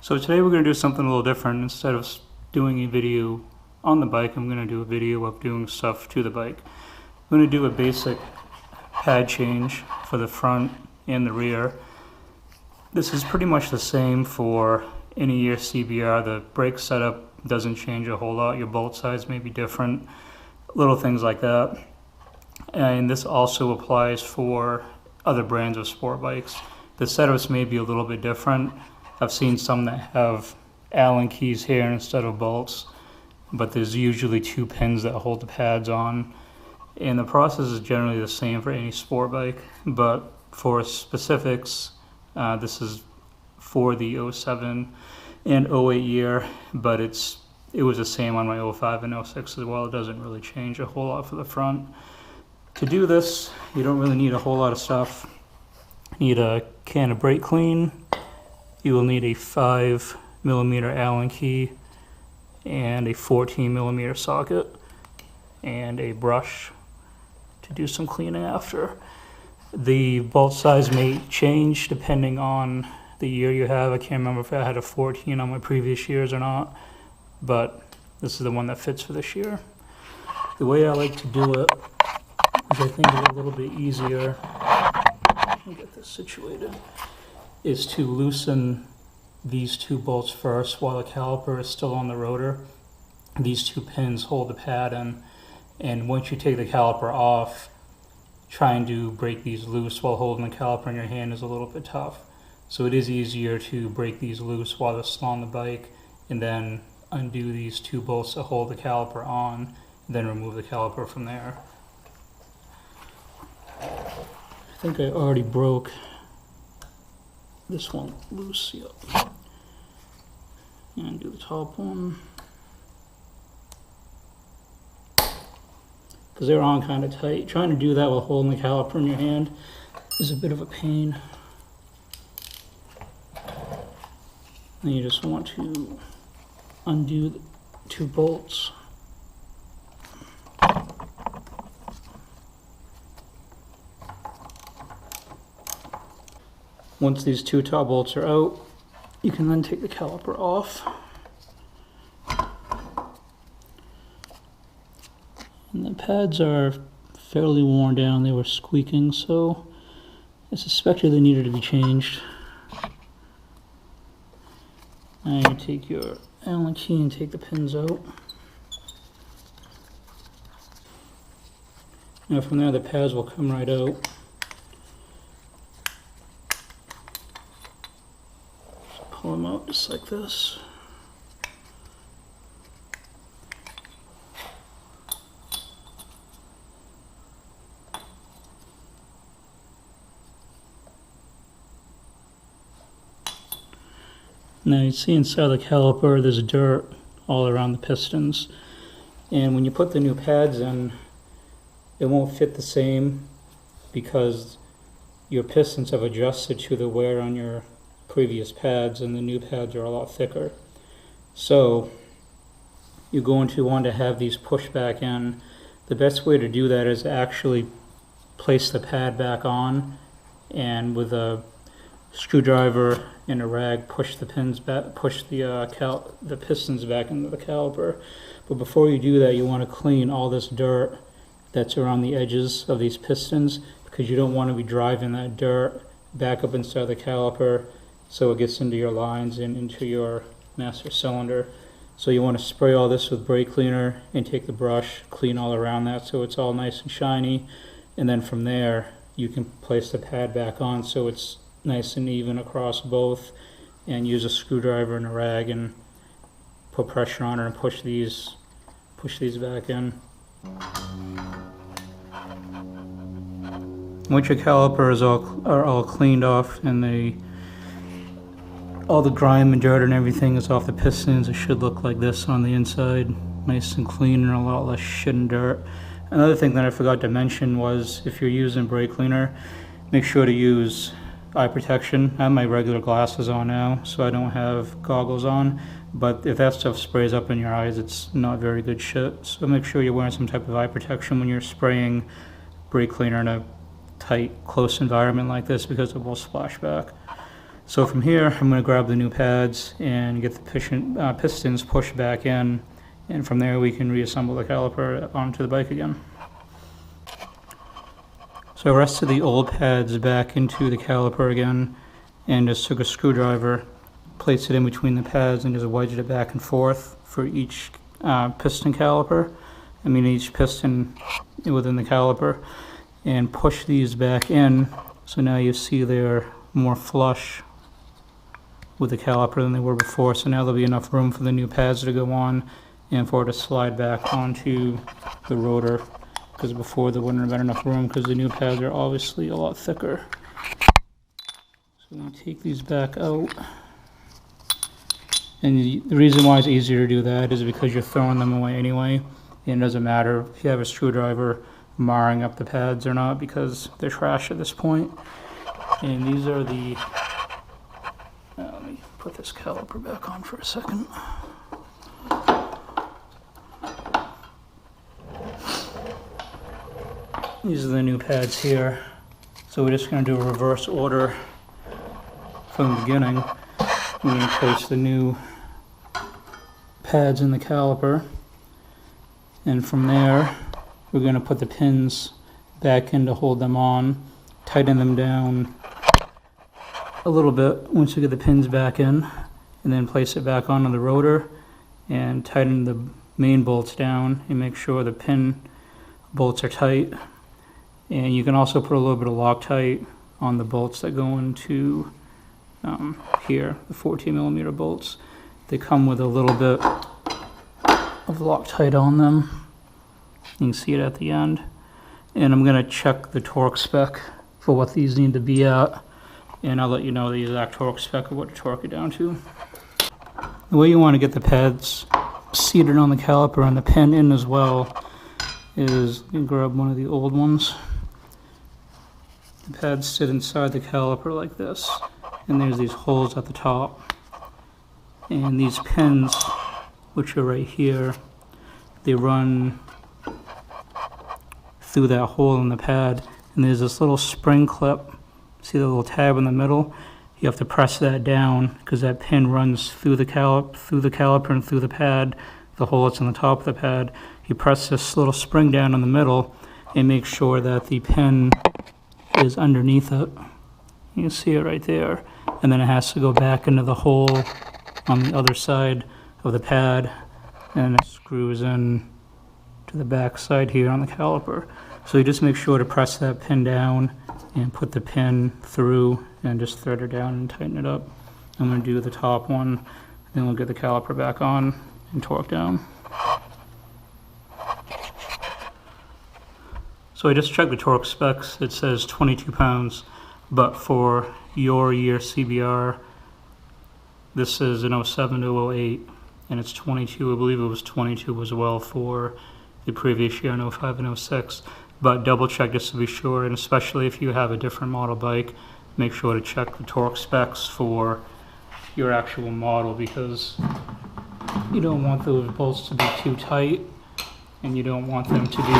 So today we're going to do something a little different. Instead of doing a video on the bike, I'm going to do a video of doing stuff to the bike. I'm going to do a basic pad change for the front and the rear. This is pretty much the same for any year CBR. The brake setup doesn't change a whole lot. Your bolt size may be different, little things like that. And this also applies for other brands of sport bikes. The setups may be a little bit different. I've seen some that have Allen keys here instead of bolts, but there's usually 2 pins that hold the pads on. And the process is generally the same for any sport bike, but for specifics, this is for the 07 and 08 year, but it was the same on my 05 and 06 as well. It doesn't really change a whole lot for the front. To do this, you don't really need a whole lot of stuff. You need a can of brake clean. You will need a 5mm Allen key and a 14mm socket and a brush to do some cleaning after. The bolt size may change depending on the year you have. I can't remember if I had a 14 on my previous years or not, but this is the one that fits for this year. The way I like to do it, which I think is a little bit easier, let me get this situated, is to loosen these 2 bolts first while the caliper is still on the rotor. These 2 pins hold the pad in, and once you take the caliper off, trying to break these loose while holding the caliper in your hand is a little bit tough. So it is easier to break these loose while they're still on the bike, and then undo these 2 bolts that hold the caliper on, and then remove the caliper from there. I think I already broke this one loose, yep. And do the top one. Because they're on kind of tight. Trying to do that while holding the caliper in your hand is a bit of a pain. And you just want to undo the 2 bolts. Once these 2 top bolts are out, you can then take the caliper off. And the pads are fairly worn down. They were squeaking, so I suspected they needed to be changed. Now you take your Allen key and take the pins out. Now from there the pads will come right out. Pull them out just like this. Now you see inside the caliper there's dirt all around the pistons, and when you put the new pads in, it won't fit the same because your pistons have adjusted to the wear on your previous pads, and the new pads are a lot thicker. So you're going to want to have these pushed back in. The best way to do that is actually place the pad back on, and with a screwdriver and a rag push the pins back, push the pistons back into the caliper. But before you do that, you want to clean all this dirt that's around the edges of these pistons, because you don't want to be driving that dirt back up inside the caliper so it gets into your lines and into your master cylinder. So you want to spray all this with brake cleaner and take the brush, clean all around that so it's all nice and shiny, and then from there you can place the pad back on so it's nice and even across both, and use a screwdriver and a rag and put pressure on it and push these back in. Once your calipers are all cleaned off and all the grime and dirt and everything is off the pistons, it should look like this on the inside, nice and clean and a lot less shit and dirt. Another thing that I forgot to mention was, if you're using brake cleaner, make sure to use eye protection. I have my regular glasses on now, so I don't have goggles on, but if that stuff sprays up in your eyes, it's not very good shit. So make sure you're wearing some type of eye protection when you're spraying brake cleaner in a tight, close environment like this, because it will splash back. So from here, I'm going to grab the new pads and get the pistons pushed back in, and from there we can reassemble the caliper onto the bike again. So I rested the old pads back into the caliper again, and just took a screwdriver, placed it in between the pads, and just wedged it back and forth for each piston caliper. Each piston within the caliper, and push these back in. So now you see they're more flush with the caliper than they were before. So now there'll be enough room for the new pads to go on and for it to slide back onto the rotor, because before there wouldn't have been enough room because the new pads are obviously a lot thicker. So I'm going to take these back out. And the reason why it's easier to do that is because you're throwing them away anyway. And it doesn't matter if you have a screwdriver marring up the pads or not, because they're trash at this point. And these are the... let me put this caliper back on for a second. These are the new pads here. So we're just going to do a reverse order from the beginning. We're going to place the new pads in the caliper. And from there, we're going to put the pins back in to hold them on, tighten them down a little bit once we get the pins back in, and then place it back onto the rotor and tighten the main bolts down and make sure the pin bolts are tight. And you can also put a little bit of Loctite on the bolts that go into here, the 14mm bolts. They come with a little bit of Loctite on them. You can see it at the end. And I'm going to check the torque spec for what these need to be at, and I'll let you know the exact torque spec of what to torque it down to. The way you want to get the pads seated on the caliper and the pin in as well is you grab one of the old ones. The pads sit inside the caliper like this, and there's these holes at the top. And these pins, which are right here, they run through that hole in the pad, and there's this little spring clip. See the little tab in the middle? You have to press that down because that pin runs through the caliper and through the pad, the hole that's on the top of the pad. You press this little spring down in the middle and make sure that the pin is underneath it. You can see it right there. And then it has to go back into the hole on the other side of the pad, and it screws in to the back side here on the caliper. So you just make sure to press that pin down and put the pin through and just thread it down and tighten it up. I'm going to do the top one, then we'll get the caliper back on and torque down. So I just checked the torque specs. It says 22 pounds, but for your year CBR, this is an 07 to 08, and it's 22. I believe it was 22 as well for the previous year in 05 and 06. But double check just to be sure, and especially if you have a different model bike, make sure to check the torque specs for your actual model, because you don't want those bolts to be too tight, and you don't want them to be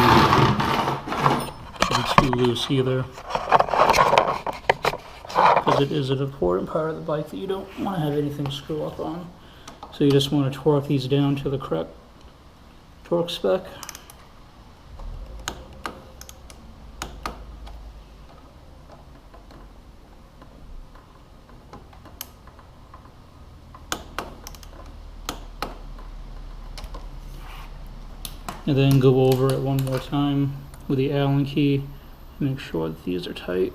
too loose either, because it is an important part of the bike that you don't want to have anything screw up on. So you just want to torque these down to the correct torque spec. And then go over it one more time with the Allen key, make sure that these are tight.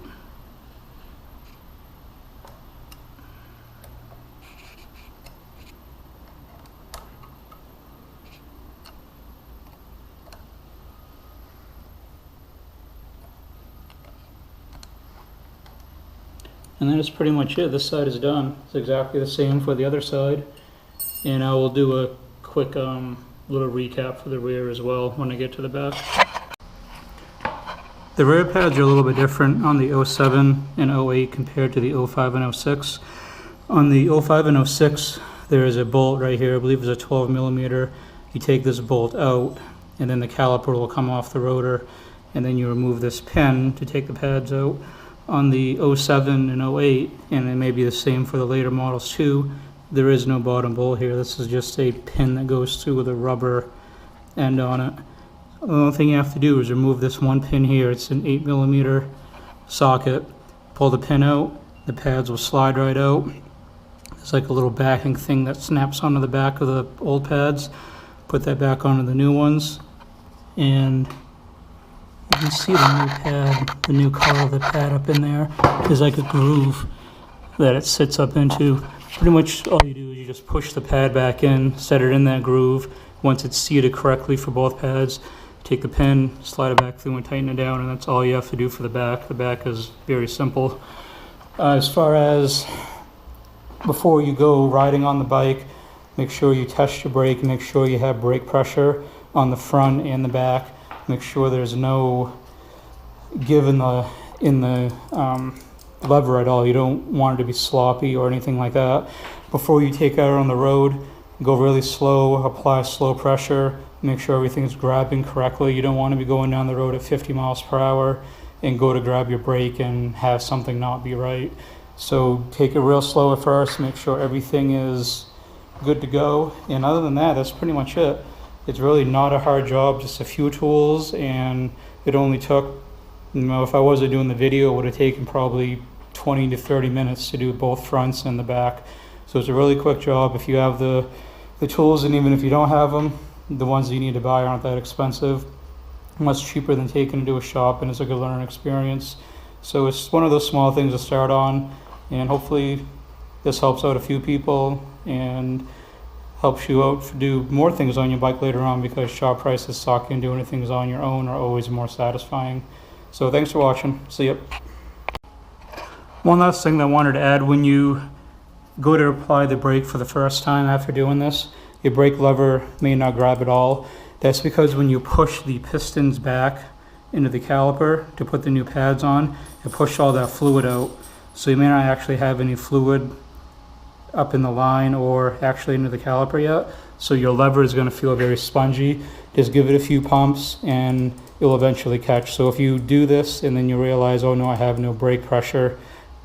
And that is pretty much it. This side is done. It's exactly the same for the other side. And I will do a quick little recap for the rear as well when I get to the back. The rear pads are a little bit different on the 07 and 08 compared to the 05 and 06. On the 05 and 06, there is a bolt right here, I believe it's a 12mm. You take this bolt out, and then the caliper will come off the rotor, and then you remove this pin to take the pads out. on the 07 and 08, and it may be the same for the later models too, there is no bottom bolt here. This is just a pin that goes through with a rubber end on it. The only thing you have to do is remove this one pin here. It's an 8mm socket. Pull the pin out, the pads will slide right out. It's like a little backing thing that snaps onto the back of the old pads. Put that back onto the new ones, and you can see the new pad, the new color of the pad up in there. There's like a groove that it sits up into. Pretty much all you do is you just push the pad back in, set it in that groove. Once it's seated correctly for both pads, take the pin, slide it back through and tighten it down, and that's all you have to do for the back. The back is very simple. As far as before you go riding on the bike, make sure you test your brake, make sure you have brake pressure on the front and the back. Make sure there's no give in the lever at all. You don't want it to be sloppy or anything like that. Before you take it out on the road, go really slow, apply slow pressure, make sure everything is grabbing correctly. You don't want to be going down the road at 50 miles per hour and go to grab your brake and have something not be right. So take it real slow at first, make sure everything is good to go. And other than that, that's pretty much it. It's really not a hard job, just a few tools, and it only took, if I wasn't doing the video, it would have taken probably 20 to 30 minutes to do both fronts and the back. So it's a really quick job if you have the tools, and even if you don't have them, the ones that you need to buy aren't that expensive. Much cheaper than taking it to a shop, and it's a good learning experience. So it's one of those small things to start on, and hopefully this helps out a few people and helps you out to do more things on your bike later on, because shop prices suck and doing things on your own are always more satisfying. So thanks for watching. See ya. One last thing that I wanted to add: when you go to apply the brake for the first time after doing this, your brake lever may not grab at all. That's because when you push the pistons back into the caliper to put the new pads on, it pushed all that fluid out. So you may not actually have any fluid up in the line or actually into the caliper yet. So your lever is going to feel very spongy. Just give it a few pumps and you'll eventually catch. So if you do this and then you realize, oh no, I have no brake pressure,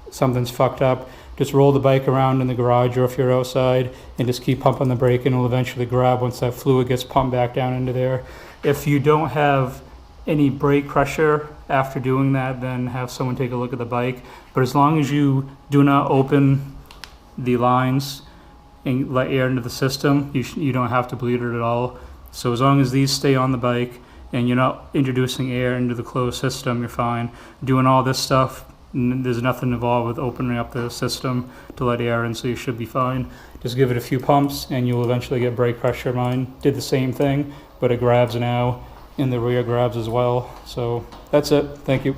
something's fucked up, just roll the bike around in the garage or if you're outside and just keep pumping the brake, and it'll eventually grab once that fluid gets pumped back down into there. If you don't have any brake pressure after doing that, then have someone take a look at the bike. But as long as you do not open the lines and let air into the system, you don't have to bleed it at all. So as long as these stay on the bike and you're not introducing air into the closed system, you're fine. Doing all this stuff, there's nothing involved with opening up the system to let air in, so you should be fine. Just give it a few pumps and you'll eventually get brake pressure. Mine did the same thing, but it grabs now and the rear grabs as well. So that's it. Thank you.